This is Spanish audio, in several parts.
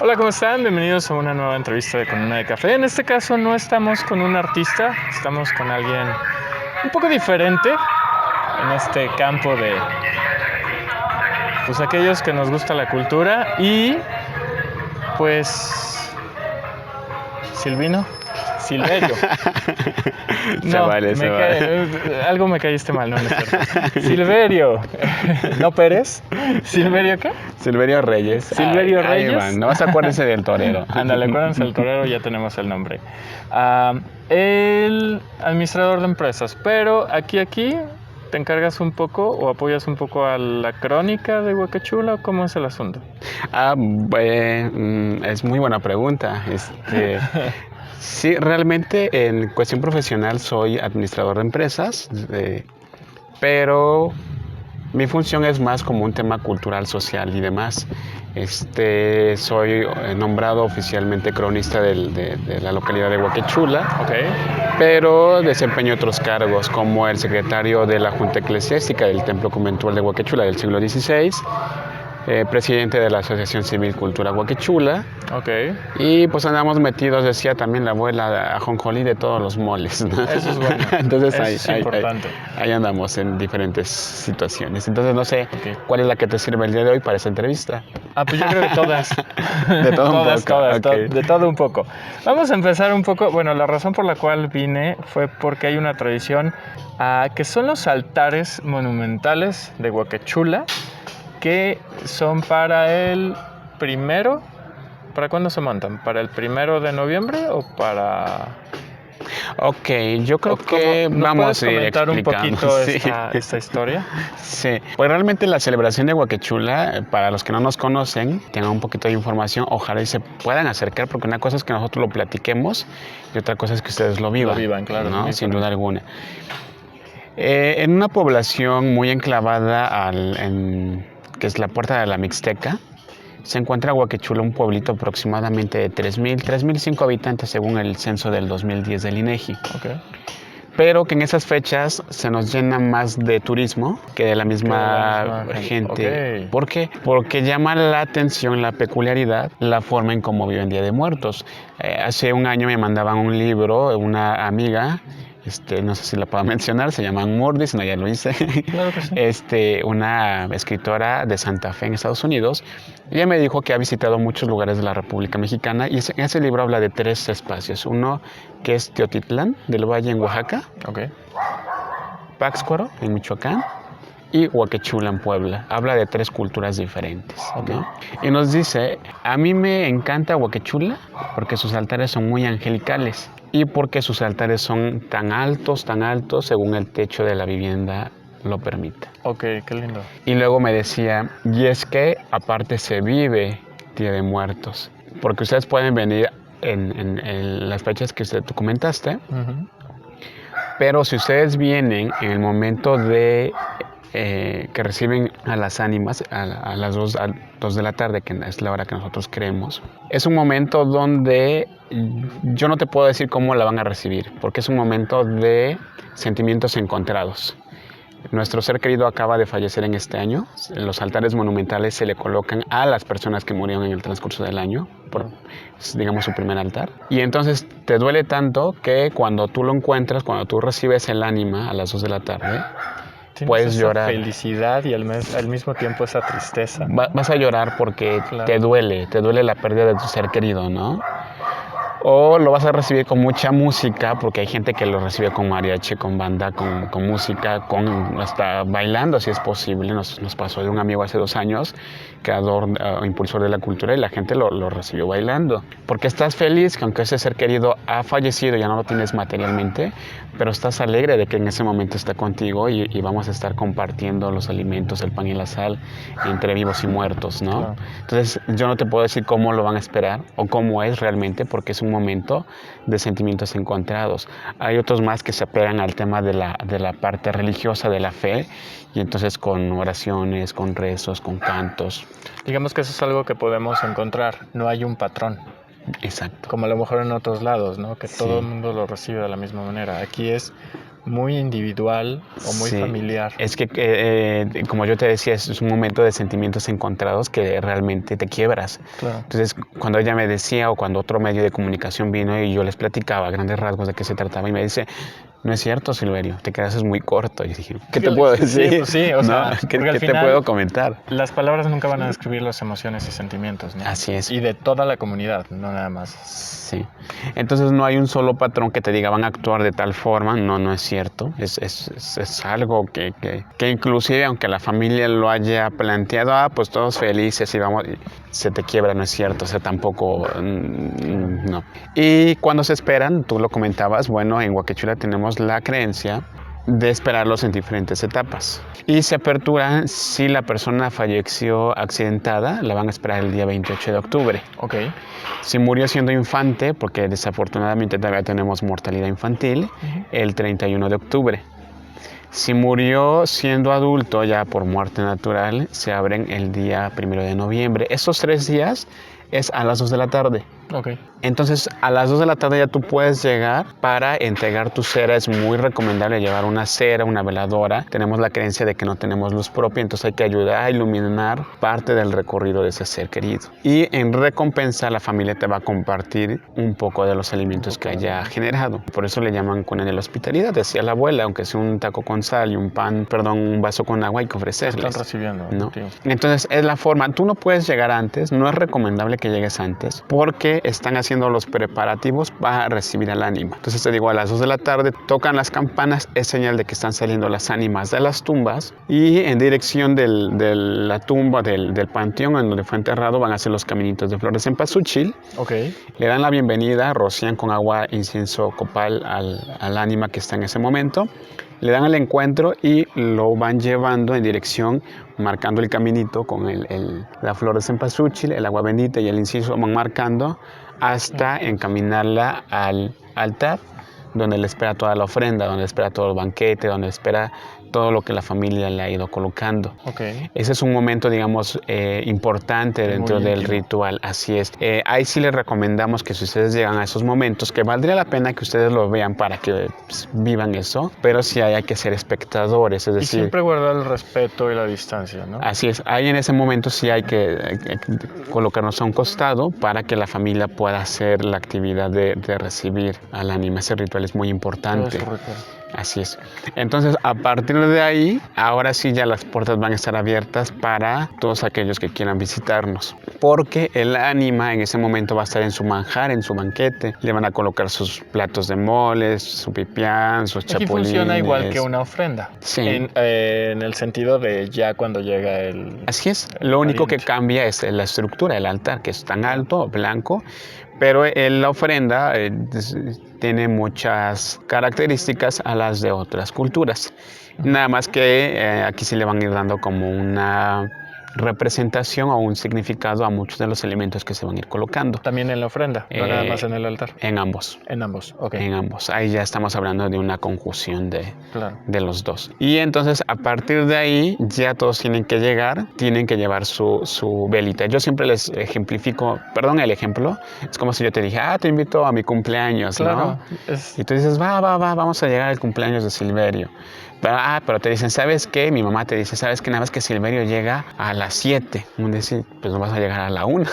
Hola, ¿cómo están? Bienvenidos a una nueva entrevista de Con una de Café. En este caso no estamos con un artista, estamos con alguien un poco diferente en este campo de pues aquellos que nos gusta la cultura y pues Silverio. No, Se vale. algo me caíste mal, no es cierto. Silverio, ¿no Pérez? ¿Silverio qué? Silverio Reyes. Silverio Reyes. Ahí van. No vas a acuérdense del torero. Ándale, acuérdense del torero, ya tenemos el nombre. El administrador de empresas, pero aquí, ¿te encargas un poco o apoyas un poco a la crónica de Huacachula o cómo es el asunto? Es muy buena pregunta. Sí, realmente en cuestión profesional soy administrador de empresas, pero mi función es más como un tema cultural, social y demás. Soy nombrado oficialmente cronista de la localidad de Huacachula, Okay. pero desempeño otros cargos como el secretario de la Junta Eclesiástica del Templo Conventual de Huacachula del siglo XVI, presidente de la Asociación Civil Cultura Huacachula. Okay. Y pues andamos metidos, decía también la abuela, a jonjolí de todos los moles, ¿no? Eso es bueno. Entonces importante. Ahí andamos en diferentes situaciones. Entonces no sé cuál es la que te sirve el día de hoy para esta entrevista. Pues yo creo que todas. De todo un poco. Todas, Okay. de todo un poco. Vamos a empezar un poco. Bueno, la razón por la cual vine fue porque hay una tradición que son los altares monumentales de Huacachula, que son para el primero. ¿Para cuándo se montan? ¿Para el 1 de noviembre o para...? Ok, yo creo que vamos a ir explicando un poquito esta historia. Sí, pues realmente la celebración de Huacachula, para los que no nos conocen, tengan un poquito de información, ojalá y se puedan acercar, porque una cosa es que nosotros lo platiquemos y otra cosa es que ustedes lo vivan. Lo vivan, claro. ¿no? Sin duda alguna. En una población muy enclavada que es la Puerta de la Mixteca, se encuentra Huacachula, un pueblito aproximadamente de 3.005 habitantes según el censo del 2010 del INEGI. Okay. Pero que en esas fechas se nos llena más de turismo que de la misma gente. Okay. ¿Por qué? Porque llama la atención, la peculiaridad, la forma en cómo viven Día de Muertos. Hace un año me mandaban un libro, una amiga, no sé si la puedo mencionar, se llama Mordi, si no ya lo hice. Claro que sí. Una escritora de Santa Fe en Estados Unidos. Ella me dijo que ha visitado muchos lugares de la República Mexicana y ese libro habla de 3 espacios. Uno que es Teotitlán del Valle en Oaxaca, Okay. Pátzcuaro en Michoacán y Huacachula en Puebla. Habla de 3 culturas diferentes. Okay. ¿no? Y nos dice, a mí me encanta Huacachula porque sus altares son muy angelicales y porque sus altares son tan altos según el techo de la vivienda lo permite. Ok, qué lindo. Y luego me decía, y es que aparte se vive Día de Muertos, porque ustedes pueden venir en las fechas que tú comentaste, pero si ustedes vienen en el momento de que reciben a las ánimas a las 2 de la tarde, que es la hora que nosotros creemos, es un momento donde yo no te puedo decir cómo la van a recibir, porque es un momento de sentimientos encontrados. Nuestro ser querido acaba de fallecer en este año. Los altares monumentales se le colocan a las personas que murieron en el transcurso del año, digamos su primer altar. Y entonces te duele tanto que cuando tú lo encuentras, cuando tú recibes el ánima a las 2 de la tarde, puedes llorar. Felicidad y al mismo tiempo esa tristeza. Vas a llorar porque te duele la pérdida de tu ser querido, ¿no? O lo vas a recibir con mucha música, porque hay gente que lo recibe con mariachi, con banda, con música, hasta bailando si es posible. Nos pasó de un amigo hace 2 años, creador, impulsor de la cultura, y la gente lo recibió bailando. Porque estás feliz que aunque ese ser querido ha fallecido, ya no lo tienes materialmente, pero estás alegre de que en ese momento está contigo y vamos a estar compartiendo los alimentos, el pan y la sal, entre vivos y muertos, ¿no? Claro. Entonces yo no te puedo decir cómo lo van a esperar o cómo es realmente, porque es un momento de sentimientos encontrados. Hay otros más que se apegan al tema de la parte religiosa de la fe, y entonces con oraciones, con rezos, con cantos. Digamos que eso es algo que podemos encontrar, no hay un patrón. Exacto. Como a lo mejor en otros lados, ¿no? Que Sí. todo el mundo lo recibe de la misma manera. Aquí es muy individual o muy Sí. familiar. Es que, como yo te decía, es un momento de sentimientos encontrados que realmente te quiebras. Claro. Entonces, cuando ella me decía o cuando otro medio de comunicación vino y yo les platicaba a grandes rasgos de qué se trataba y me dice, no es cierto, Silverio, te quedas muy corto. Y dije, ¿qué te puedo decir? Sí, pues sí, o sea, ¿Qué porque al te final puedo comentar? las palabras nunca van a describir las emociones y sentimientos, ¿no? Así es. Y de toda la comunidad, no nada más. Sí. Entonces no hay un solo patrón que te diga van a actuar de tal forma. No, no es cierto. Es algo que inclusive aunque la familia lo haya planteado, pues todos felices y vamos, se te quiebra, no es cierto. O sea, tampoco, no. Y cuando se esperan, tú lo comentabas, bueno, en Huaquechula tenemos la creencia de esperarlos en diferentes etapas. Y se apertura si la persona falleció accidentada, la van a esperar el día 28 de octubre. Ok. Si murió siendo infante, porque desafortunadamente todavía tenemos mortalidad infantil, el 31 de octubre. Si murió siendo adulto ya por muerte natural, se abren el día 1 de noviembre. Esos 3 días es a las 2 de la tarde. Ok. Entonces, a las 2 de la tarde ya tú puedes llegar para entregar tu cera. Es muy recomendable llevar una cera, una veladora. Tenemos la creencia de que no tenemos luz propia, entonces hay que ayudar a iluminar parte del recorrido de ese ser querido. Y en recompensa, la familia te va a compartir un poco de los alimentos que haya generado. Por eso le llaman cuna de la hospitalidad. Decía la abuela, aunque sea un taco con sal y un vaso con agua, hay que ofrecerles. Están recibiendo, ¿no? Tío. Entonces, es la forma. Tú no puedes llegar antes, no es recomendable que llegues antes, porque están haciendo los preparativos para recibir al ánima. Entonces te digo, a las 2 de la tarde tocan las campanas, es señal de que están saliendo las ánimas de las tumbas y en dirección de la tumba del panteón en donde fue enterrado van a hacer los caminitos de flores en cempasúchil. Ok. Le dan la bienvenida, rocían con agua, incienso, copal al ánima que está en ese momento. Le dan el encuentro y lo van llevando en dirección, marcando el caminito con la flor de cempasúchil, el agua bendita y el incienso, van marcando hasta encaminarla al altar, donde le espera toda la ofrenda, donde espera todo el banquete, donde espera todo lo que la familia le ha ido colocando. Okay. Ese es un momento, digamos, importante dentro del ritual, así es. Ahí sí les recomendamos que si ustedes llegan a esos momentos, que valdría la pena que ustedes lo vean para que pues, vivan eso, pero sí hay que ser espectadores, es decir... Y siempre guardar el respeto y la distancia, ¿no? Así es, ahí en ese momento sí hay que colocarnos a un costado para que la familia pueda hacer la actividad de recibir al ánima. Ese ritual es muy importante. Así es. Entonces, a partir de ahí, ahora sí ya las puertas van a estar abiertas para todos aquellos que quieran visitarnos. Porque el ánima en ese momento va a estar en su manjar, en su banquete. Le van a colocar sus platos de moles, su pipián, sus chapulines. Aquí funciona igual que una ofrenda. Sí. En el sentido de ya cuando llega el... Así es. Lo único que cambia es la estructura del altar, que es tan alto, blanco. Pero la ofrenda tiene muchas características a las de otras culturas. Nada más que aquí sí le van a ir dando como una representación o un significado a muchos de los elementos que se van a ir colocando. También en la ofrenda, no nada más en el altar. En ambos. En ambos, ok. En ambos. Ahí ya estamos hablando de una conjunción de los dos. Y entonces a partir de ahí ya todos tienen que llegar, tienen que llevar su velita. Yo siempre les ejemplifico, perdón el ejemplo, es como si yo te dije, te invito a mi cumpleaños, claro, ¿no? Y tú dices, vamos a llegar al cumpleaños de Silverio. Pero te dicen, ¿sabes qué? Mi mamá te dice, ¿sabes qué? Nada más que Silverio llega a las 7. Decir, pues no vas a llegar a la 1.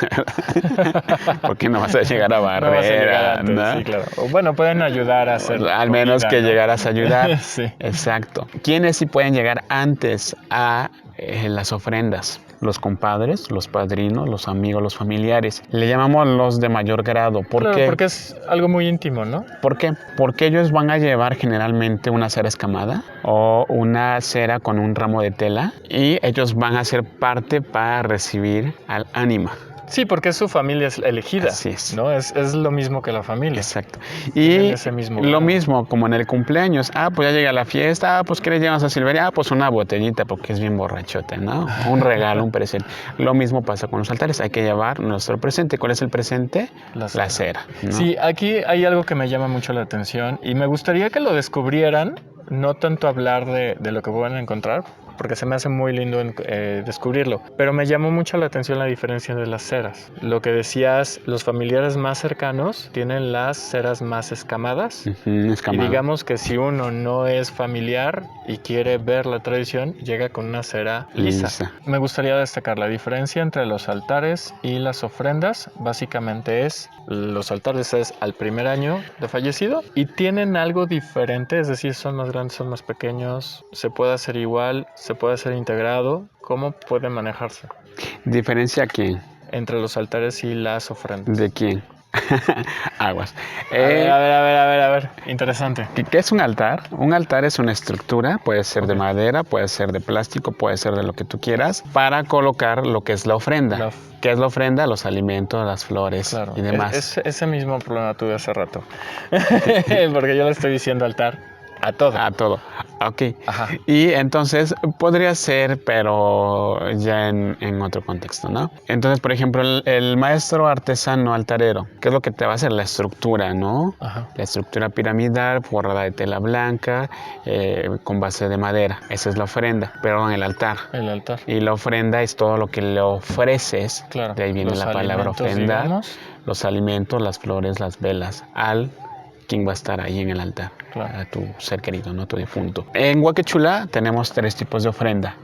Porque no vas a llegar a barrer. No vas a llegar antes, ¿no? Sí, claro. O bueno, pueden ayudar a hacer al menos que llegaras a ayudar. Sí. Exacto. ¿Quiénes sí pueden llegar antes a las ofrendas? Los compadres, los padrinos, los amigos, los familiares. Le llamamos los de mayor grado. ¿Por qué? Porque es algo muy íntimo, ¿no? ¿Por qué? Porque ellos van a llevar generalmente una cera escamada o una cera con un ramo de tela y ellos van a ser parte para recibir al ánima. Sí, porque es su familia elegida. Así es. ¿No? Es lo mismo que la familia. Exacto. Y ese mismo lo mismo como en el cumpleaños. Pues ya llega la fiesta. Pues ¿qué le llevas a Silveria? Pues una botellita porque es bien borrachote, ¿no? Un regalo, un presente. Lo mismo pasa con los altares. Hay que llevar nuestro presente. ¿Cuál es el presente? La cera. ¿no? Sí, aquí hay algo que me llama mucho la atención y me gustaría que lo descubrieran. No tanto hablar de lo que pueden encontrar, porque se me hace muy lindo descubrirlo. Pero me llamó mucho la atención la diferencia de las ceras. Lo que decías, los familiares más cercanos tienen las ceras más escamadas. Y digamos que si uno no es familiar y quiere ver la tradición, llega con una cera lisa. Me gustaría destacar la diferencia entre los altares y las ofrendas. Básicamente los altares es al primer año de fallecido y tienen algo diferente, es decir, son más grandes, son más pequeños, se puede hacer igual, se puede hacer integrado. ¿Cómo puede manejarse? ¿Diferencia quién? Entre los altares y las ofrendas. ¿De quién? Aguas. A ver. Interesante. ¿Qué es un altar? Un altar es una estructura, puede ser de madera, puede ser de plástico, puede ser de lo que tú quieras, para colocar lo que es la ofrenda. ¿Qué es la ofrenda? Los alimentos, las flores y demás. Ese mismo problema tuve hace rato. Porque yo le estoy diciendo altar. A todo. A todo. Ok. Ajá. Y entonces podría ser, pero ya en otro contexto, ¿no? Entonces, por ejemplo, el maestro artesano altarero, ¿qué es lo que te va a hacer? La estructura, ¿no? Ajá. La estructura piramidal, forrada de tela blanca, con base de madera. Esa es la ofrenda, perdón, el altar. El altar. Y la ofrenda es todo lo que le ofreces. Claro. De ahí viene la palabra ofrenda. Digamos. Los alimentos, las flores, las velas, quien va a estar ahí en el altar, claro. A tu ser querido, no tu difunto. En Huaque Chula tenemos 3 tipos de ofrenda,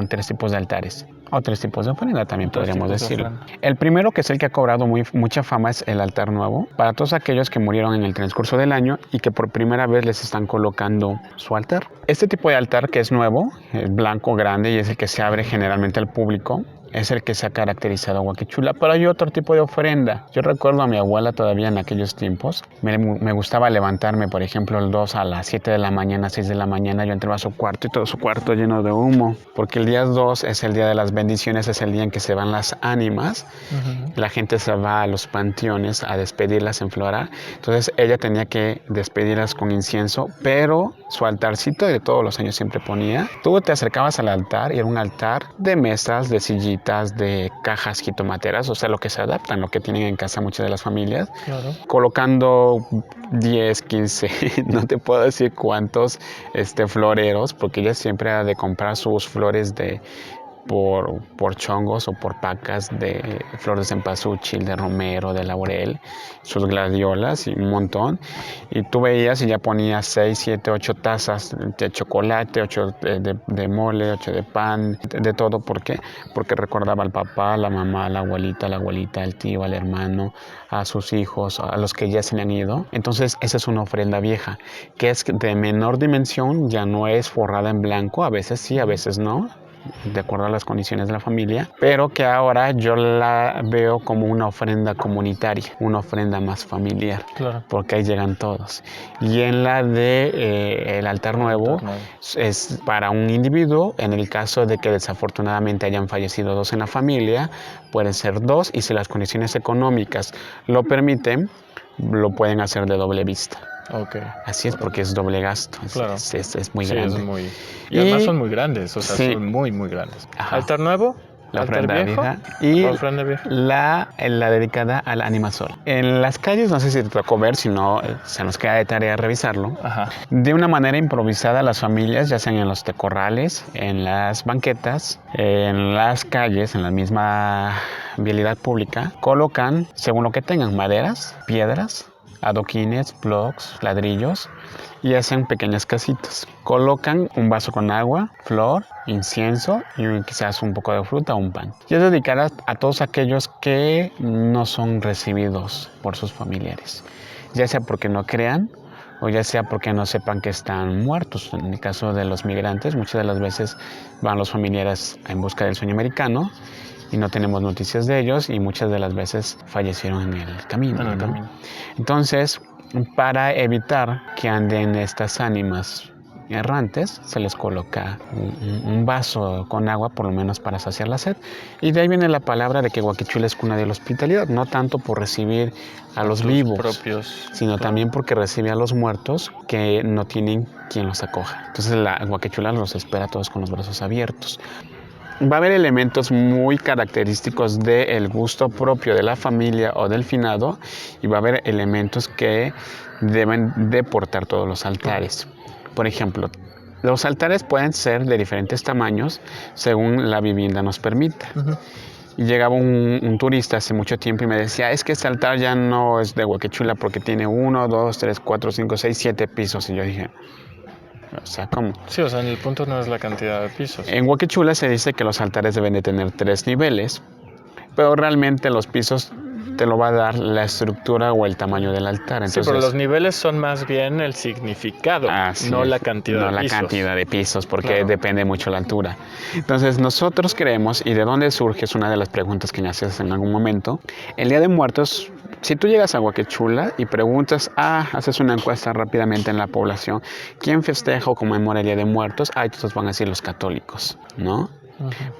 3 tipos de altares, o 3 tipos de ofrenda también podríamos decirlo. El primero, que es el que ha cobrado mucha fama, es el altar nuevo, para todos aquellos que murieron en el transcurso del año y que por primera vez les están colocando su altar. Este tipo de altar, que es nuevo, es blanco, grande, y es el que se abre generalmente al público, es el que se ha caracterizado a Huaque Chula, pero hay otro tipo de ofrenda. Yo recuerdo a mi abuela todavía en aquellos tiempos, me gustaba levantarme, por ejemplo, el 2 a las 7 de la mañana, 6 de la mañana, yo entraba a su cuarto y todo su cuarto lleno de humo, porque el día 2 es el día de las bendiciones, es el día en que se van las ánimas, la gente se va a los panteones a despedirlas en flora, entonces ella tenía que despedirlas con incienso, pero su altarcito de todos los años siempre ponía, tú te acercabas al altar y era un altar de mesas, de sillitas, de cajas jitomateras, o sea, lo que se adaptan, lo que tienen en casa muchas de las familias, claro. Colocando 10, 15, no te puedo decir cuántos floreros, porque ella siempre ha de comprar sus flores por chongos o por pacas de flores de cempasúchil, de romero, de laurel, sus gladiolas y un montón. Y tú veías y ya ponía 6, 7, 8 tazas de chocolate, 8 de mole, 8 de pan, de todo. ¿Por qué? Porque recordaba al papá, a la mamá, a la abuelita, al tío, al hermano, a sus hijos, a los que ya se le han ido. Entonces esa es una ofrenda vieja, que es de menor dimensión, ya no es forrada en blanco, a veces sí, a veces no, de acuerdo a las condiciones de la familia, pero que ahora yo la veo como una ofrenda comunitaria, una ofrenda más familiar, claro. Porque ahí llegan todos. Y en la de el altar nuevo es para un individuo, en el caso de que desafortunadamente hayan fallecido 2 en la familia, pueden ser 2, y si las condiciones económicas lo permiten, lo pueden hacer de doble vista. Okay. Así es, porque es doble gasto, claro. es muy grande. Y además son muy grandes, o sea, sí. Son muy, muy grandes. Ajá. Altar nuevo, la altar ofrenda viejo, vieja y la dedicada al ánima sol. En las calles, no sé si te tocó ver, si no, se nos queda de tarea revisarlo. Ajá. De una manera improvisada, las familias, ya sean en los tecorrales, en las banquetas, en las calles, en la misma vialidad pública, colocan, según lo que tengan, maderas, piedras, adoquines, blocks, ladrillos, y hacen pequeñas casitas. Colocan un vaso con agua, flor, incienso y quizás un poco de fruta o un pan. Y es dedicada a todos aquellos que no son recibidos por sus familiares, ya sea porque no crean o ya sea porque no sepan que están muertos. En el caso de los migrantes, muchas de las veces van los familiares en busca del sueño americano y no tenemos noticias de ellos, y muchas de las veces fallecieron en el camino. Entonces, para evitar que anden estas ánimas errantes, se les coloca un vaso con agua, por lo menos para saciar la sed. Y de ahí viene la palabra de que Huaque Chula es cuna de la hospitalidad, no tanto por recibir a los vivos propios, sino también porque recibe a los muertos que no tienen quien los acoja. Entonces la Huaque Chula los espera a todos con los brazos abiertos. Va a haber elementos muy característicos del gusto propio de la familia o del finado, y va a haber elementos que deben de portar todos los altares. Por ejemplo, Los altares pueden ser de diferentes tamaños según la vivienda nos permita. Y llegaba un turista hace mucho tiempo y me decía, es que este altar ya no es de Huacachula porque tiene 1, 2, 3, 4, 5, 6, 7 pisos. Y yo dije, o sea, ¿cómo? Sí, o sea, el punto no es la cantidad de pisos. En Huacachula se dice que los altares deben de tener 3 niveles, pero realmente los pisos te lo va a dar la estructura o el tamaño del altar. Entonces, sí, pero los niveles son más bien el significado, no la cantidad de pisos. No la cantidad de pisos, porque depende mucho la altura. Entonces, nosotros creemos, y de dónde surge, es una de las preguntas que me haces en algún momento, el Día de Muertos, si tú llegas a Huacachula y preguntas, haces una encuesta rápidamente en la población, ¿quién festeja o conmemora el Día de Muertos? Todos van a decir los católicos, ¿no?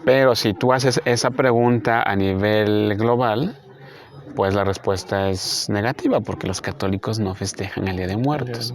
Pero si tú haces esa pregunta a nivel global, pues la respuesta es negativa, porque los católicos no festejan el Día de Muertos.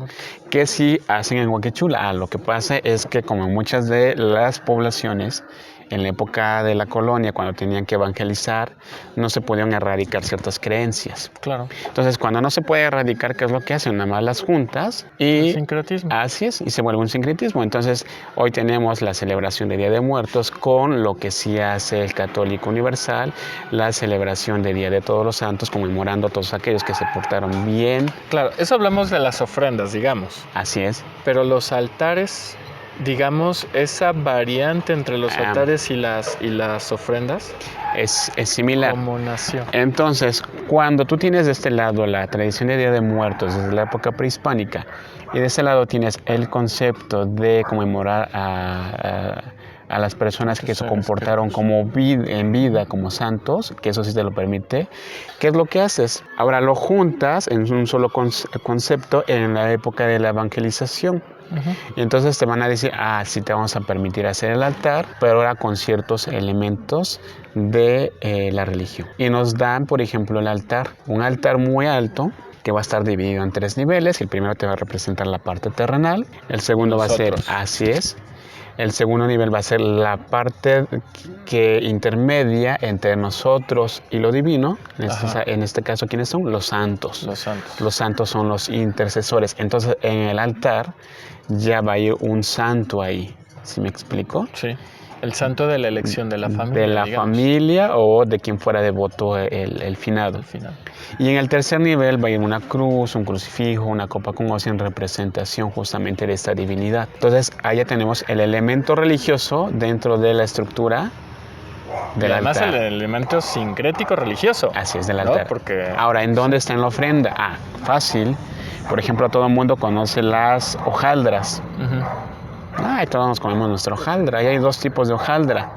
¿Qué sí hacen en Huacachula? Lo que pasa es que, como en muchas de las poblaciones, en la época de la colonia, cuando tenían que evangelizar, no se podían erradicar ciertas creencias. Claro. Entonces, cuando no se puede erradicar, ¿qué es lo que hacen? Nada más las juntas y... El sincretismo. Así es, y se vuelve un sincretismo. Entonces, hoy tenemos la celebración de Día de Muertos con lo que sí hace el católico universal, la celebración de Día de Todos los Santos, conmemorando a todos aquellos que se portaron bien. Claro, eso hablamos de las ofrendas, digamos. Así es. Pero los altares, digamos, esa variante entre los altares y las ofrendas es similar. ¿Cómo nació? Entonces, cuando tú tienes de este lado la tradición de Día de Muertos desde la época prehispánica y de ese lado tienes el concepto de conmemorar a las personas que se comportaron como en vida, como santos, que eso sí te lo permite, ¿qué es lo que haces? Ahora lo juntas en un solo concepto en la época de la evangelización. Y entonces te van a decir, sí te vamos a permitir hacer el altar, pero ahora con ciertos elementos de la religión. Y nos dan, por ejemplo, el altar, un altar muy alto, que va a estar dividido en 3 niveles. El primero te va a representar la parte terrenal, el segundo va a ser, así es, el segundo nivel va a ser la parte que intermedia entre nosotros y lo divino. En este caso, ¿quiénes son? Los santos. Los santos. Los santos son los intercesores. Entonces, en el altar ya va a ir un santo ahí. ¿Sí me explico? Sí. El santo de la elección de la familia. De la familia o de quien fuera devoto el finado. El final. Y en el tercer nivel va a ir una cruz, un crucifijo, una copa con hoz en representación justamente de esta divinidad. Entonces, ahí ya tenemos el elemento religioso dentro de la estructura del además altar. El elemento sincrético religioso. Así es, del altar. Porque... Ahora, ¿en dónde está en la ofrenda? Fácil. Por ejemplo, todo el mundo conoce las hojaldras. Todos nos comemos nuestra hojaldra. Y hay 2 tipos de hojaldra.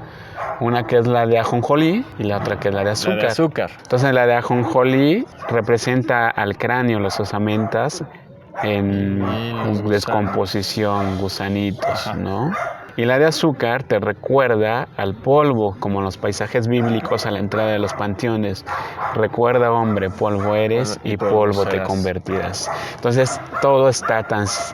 Una que es la de ajonjolí y la otra que es la de azúcar. La de azúcar. Entonces, la de ajonjolí representa al cráneo, las osamentas en descomposición, gusanitos, ¿no? Y la de azúcar te recuerda al polvo, como en los paisajes bíblicos a la entrada de los panteones. Recuerda, hombre, polvo eres y polvo te convertirás. Entonces, todo está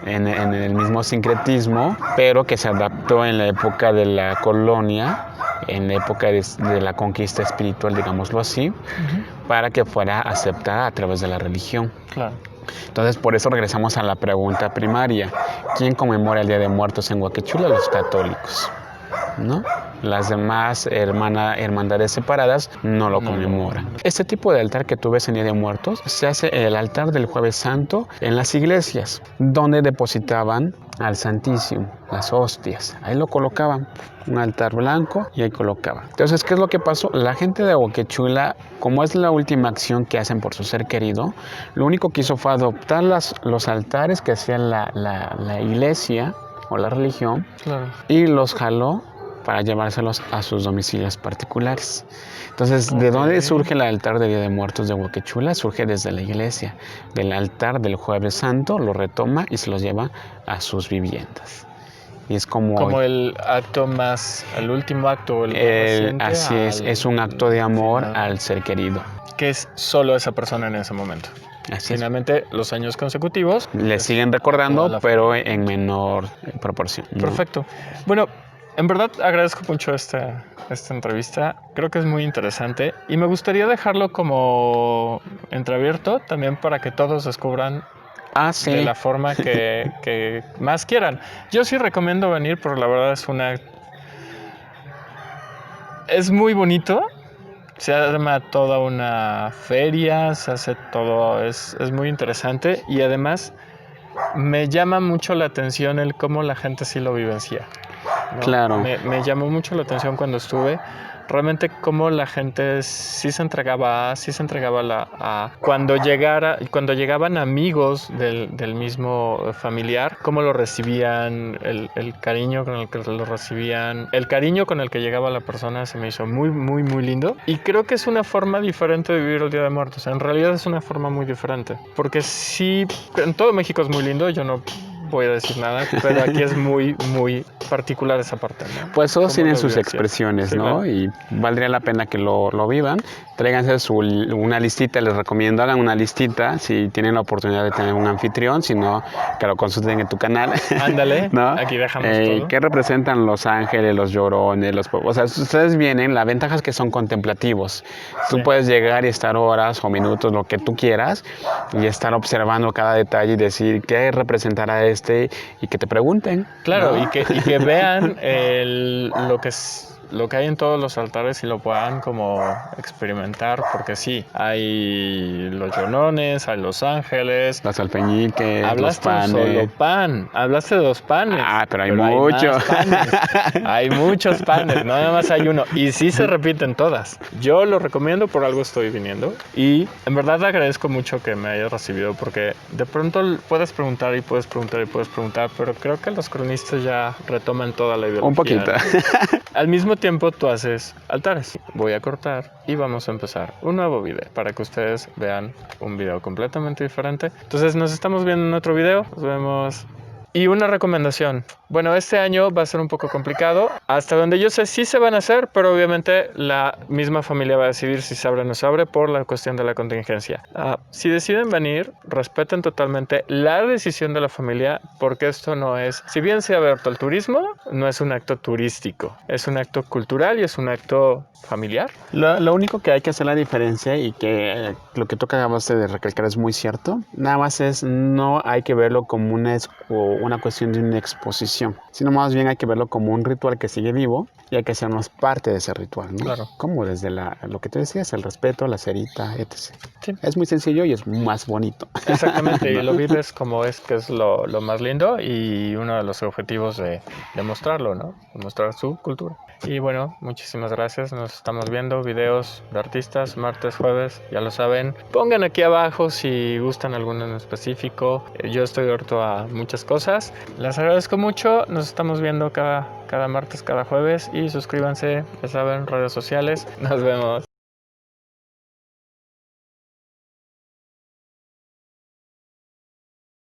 en el mismo sincretismo, pero que se adaptó en la época de la colonia, en la época de la conquista espiritual, digámoslo así, para que fuera aceptada a través de la religión. Claro. Entonces, por eso regresamos a la pregunta primaria. ¿Quién conmemora el Día de Muertos en Huacachula? Los católicos, ¿no? Las demás hermandades separadas no lo conmemoran. Este tipo de altar que tú ves en Día de Muertos se hace el altar del Jueves Santo en las iglesias, donde depositaban al Santísimo, las hostias. Ahí lo colocaban, un altar blanco, y ahí colocaban. Entonces, ¿qué es lo que pasó? La gente de Huacachula, como es la última acción que hacen por su ser querido, lo único que hizo fue adoptar los altares que hacía la iglesia o la religión, y los jaló para llevárselos a sus domicilios particulares. Entonces, ¿de dónde surge el altar de Día de Muertos de Huacachula? Surge desde la iglesia. Del altar del Jueves Santo lo retoma y se los lleva a sus viviendas. Y es como el acto más, el último acto. Así es un acto de amor al ser querido. Que es solo esa persona en ese momento. Finalmente, los años consecutivos le siguen recordando, pero en menor proporción. Perfecto. Bueno, en verdad agradezco mucho esta entrevista. Creo que es muy interesante y me gustaría dejarlo como entreabierto también para que todos descubran sí. de la forma que más quieran. Yo sí recomiendo venir, pero la verdad es muy bonito. Se arma toda una feria, se hace todo, es muy interesante y además me llama mucho la atención el cómo la gente sí lo vivencia, ¿no? Claro. Me llamó mucho la atención cuando estuve, realmente cómo la gente sí se entregaba cuando llegaban amigos del mismo familiar, cómo lo recibían, el cariño con el que lo recibían, el cariño con el que llegaba la persona se me hizo muy, muy, muy lindo. Y creo que es una forma diferente de vivir el Día de Muertos. En realidad es una forma muy diferente. Porque sí, en todo México es muy lindo, yo no voy a decir nada, pero aquí es muy, muy particular esa parte, ¿no? Pues todos tienen sus vivencia. expresiones, Sí, ¿no? claro. Y valdría la pena que lo vivan. Tráiganse una listita, les recomiendo, hagan una listita si tienen la oportunidad de tener un anfitrión, si no, que lo consulten en tu canal. Ándale, ¿no? aquí dejamos todo. ¿Qué representan los ángeles, los llorones? O sea, si ustedes vienen, la ventaja es que son contemplativos. Tú Sí. puedes llegar y estar horas o minutos, lo que tú quieras, y estar observando cada detalle y decir qué representará y que te pregunten. Claro, ¿no? y que vean lo que hay en todos los altares y lo puedan como experimentar, porque sí, hay los llorones, hay los ángeles. Los alpeñiques, los Hablaste un solo panes. pan, hablaste de 2 panes. Pero hay mucho. más panes. Hay muchos panes, no nada más hay uno. Y sí se repiten todas. Yo lo recomiendo, por algo estoy viniendo. Y en verdad agradezco mucho que me hayas recibido, porque de pronto puedes preguntar y puedes preguntar y puedes preguntar, pero creo que los cronistas ya retoman toda la ideología. Un poquito. ¿No? Al mismo tiempo tú haces altares. Voy a cortar y vamos a empezar un nuevo video para que ustedes vean un video completamente diferente. Entonces nos estamos viendo en otro video. Nos vemos. Y una recomendación. Bueno, este año va a ser un poco complicado. Hasta donde yo sé, sí se van a hacer, pero obviamente la misma familia va a decidir si se abre o no se abre por la cuestión de la contingencia. Si deciden venir, respeten totalmente la decisión de la familia, porque esto no es, si bien se ha abierto el turismo, no es un acto turístico. Es un acto cultural y es un acto familiar. Lo único que hay que hacer la diferencia y que lo que tú acabaste de recalcar es muy cierto, nada más es no hay que verlo como una cuestión de una exposición, sino más bien hay que verlo como un ritual que sigue vivo y hay que hacernos parte de ese ritual, ¿no? Claro. Como desde lo que te decías, el respeto, la cerita, etc. Sí. Es muy sencillo y es más bonito. Exactamente, ¿no? y lo vives como es, que es lo más lindo y uno de los objetivos de mostrarlo, ¿no? De mostrar su cultura. Y bueno, muchísimas gracias. Nos estamos viendo videos de artistas martes, jueves, ya lo saben. Pongan aquí abajo si gustan alguno en específico. Yo estoy abierto a muchas cosas. Les agradezco mucho. Nos estamos viendo cada martes, cada jueves y suscríbanse, ya saben, redes sociales. Nos vemos.